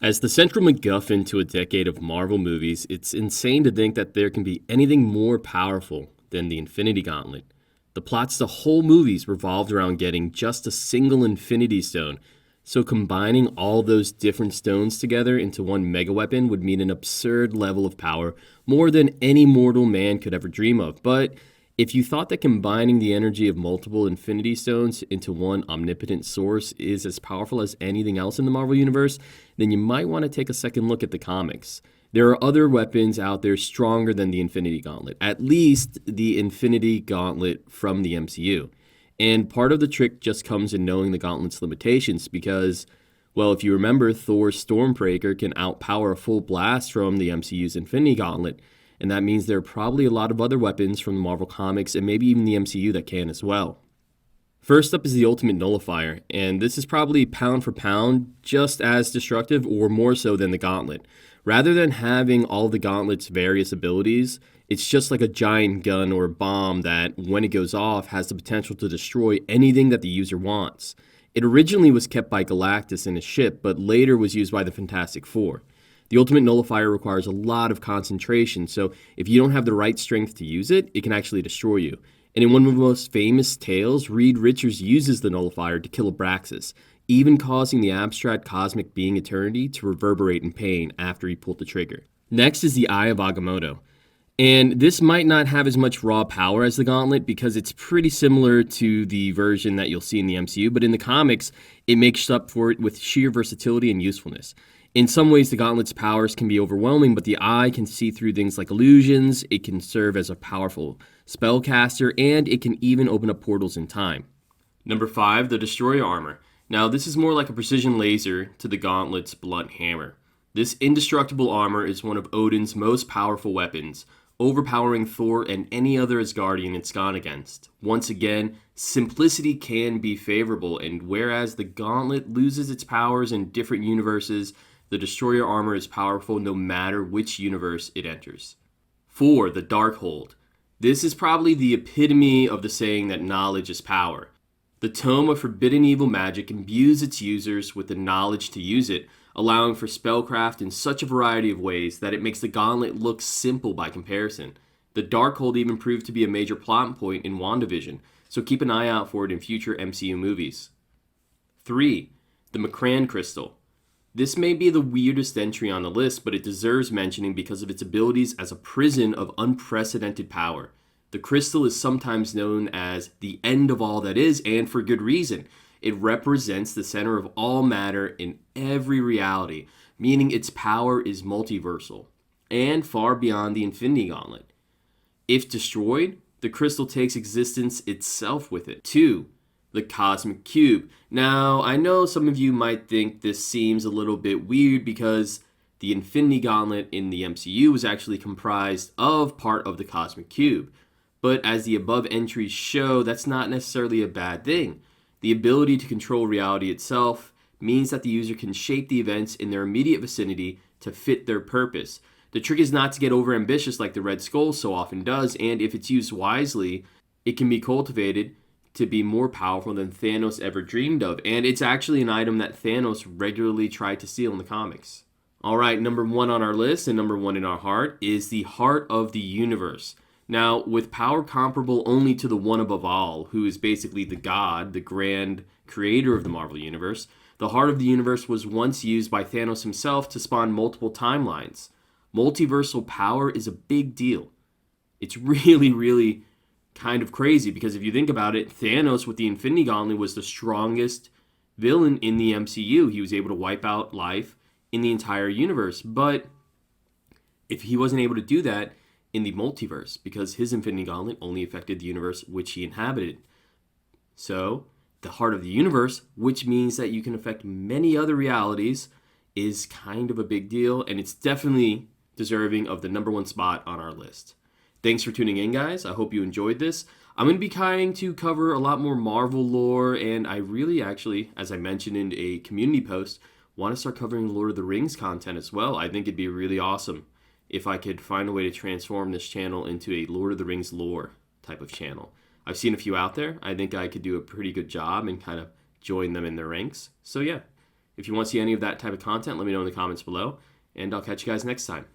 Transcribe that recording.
As the central MacGuffin to a decade of Marvel movies, it's insane to think that there can be anything more powerful than the Infinity Gauntlet. The plots to the whole movies revolved around getting just a single Infinity Stone, so combining all those different stones together into one mega weapon would mean an absurd level of power, more than any mortal man could ever dream of. But if you thought that combining the energy of multiple Infinity Stones into one omnipotent source is as powerful as anything else in the Marvel Universe, then you might want to take a second look at the comics. There are other weapons out there stronger than the Infinity Gauntlet, at least the Infinity Gauntlet from the MCU. And part of the trick just comes in knowing the Gauntlet's limitations because, well, if you remember, Thor's Stormbreaker can outpower a full blast from the MCU's Infinity Gauntlet, and that means there are probably a lot of other weapons from the Marvel Comics and maybe even the MCU that can as well. First up is the Ultimate Nullifier, and this is probably pound for pound just as destructive or more so than the Gauntlet. Rather than having all the Gauntlet's various abilities, it's just like a giant gun or a bomb that, when it goes off, has the potential to destroy anything that the user wants. It originally was kept by Galactus in his ship, but later was used by the Fantastic Four. The Ultimate Nullifier requires a lot of concentration, so if you don't have the right strength to use it, it can actually destroy you. And in one of the most famous tales, Reed Richards uses the Nullifier to kill Abraxas, even causing the abstract cosmic being Eternity to reverberate in pain after he pulled the trigger. Next is the Eye of Agamotto. And this might not have as much raw power as the Gauntlet because it's pretty similar to the version that you'll see in the MCU, but in the comics, it makes up for it with sheer versatility and usefulness. In some ways, the Gauntlet's powers can be overwhelming, but the Eye can see through things like illusions, it can serve as a powerful spellcaster, and it can even open up portals in time. Number 5, the Destroyer Armor. Now, this is more like a precision laser to the Gauntlet's blunt hammer. This indestructible armor is one of Odin's most powerful weapons, overpowering Thor and any other Asgardian it's gone against. Once again, simplicity can be favorable, and whereas the Gauntlet loses its powers in different universes, the Destroyer Armor is powerful no matter which universe it enters. 4. The Darkhold. This is probably the epitome of the saying that knowledge is power. The Tome of Forbidden Evil Magic imbues its users with the knowledge to use it, allowing for spellcraft in such a variety of ways that it makes the Gauntlet look simple by comparison. The Darkhold even proved to be a major plot point in WandaVision, so keep an eye out for it in future MCU movies. 3. The Macran Crystal. This may be the weirdest entry on the list, but it deserves mentioning because of its abilities as a prison of unprecedented power. The crystal is sometimes known as the end of all that is, and for good reason. It represents the center of all matter in every reality, meaning its power is multiversal, and far beyond the Infinity Gauntlet. If destroyed, the crystal takes existence itself with it. 2. The Cosmic Cube. Now, I know some of you might think this seems a little bit weird because the Infinity Gauntlet in the MCU was actually comprised of part of the Cosmic Cube. But as the above entries show, that's not necessarily a bad thing. The ability to control reality itself means that the user can shape the events in their immediate vicinity to fit their purpose. The trick is not to get overambitious like the Red Skull so often does, and if it's used wisely, it can be cultivated to be more powerful than Thanos ever dreamed of, and it's actually an item that Thanos regularly tried to steal in the comics. Alright, number 1 on our list and number 1 in our heart is the Heart of the Universe. Now, with power comparable only to the One Above All, who is basically the god, the grand creator of the Marvel Universe, the Heart of the Universe was once used by Thanos himself to spawn multiple timelines. Multiversal power is a big deal. It's really kind of crazy because if you think about it, Thanos with the Infinity Gauntlet was the strongest villain in the MCU. He was able to wipe out life in the entire universe, but if he wasn't able to do that in the multiverse because his Infinity Gauntlet only affected the universe which he inhabited. So, the Heart of the Universe, which means that you can affect many other realities, is kind of a big deal, and it's definitely deserving of the number 1 spot on our list. Thanks for tuning in, guys. I hope you enjoyed this. I'm going to be trying to cover a lot more Marvel lore, and I really actually, as I mentioned in a community post, want to start covering Lord of the Rings content as well. I think it'd be really awesome if I could find a way to transform this channel into a Lord of the Rings lore type of channel. I've seen a few out there. I think I could do a pretty good job and kind of join them in their ranks. So yeah, If you want to see any of that type of content, let me know in the comments below, and I'll catch you guys next time.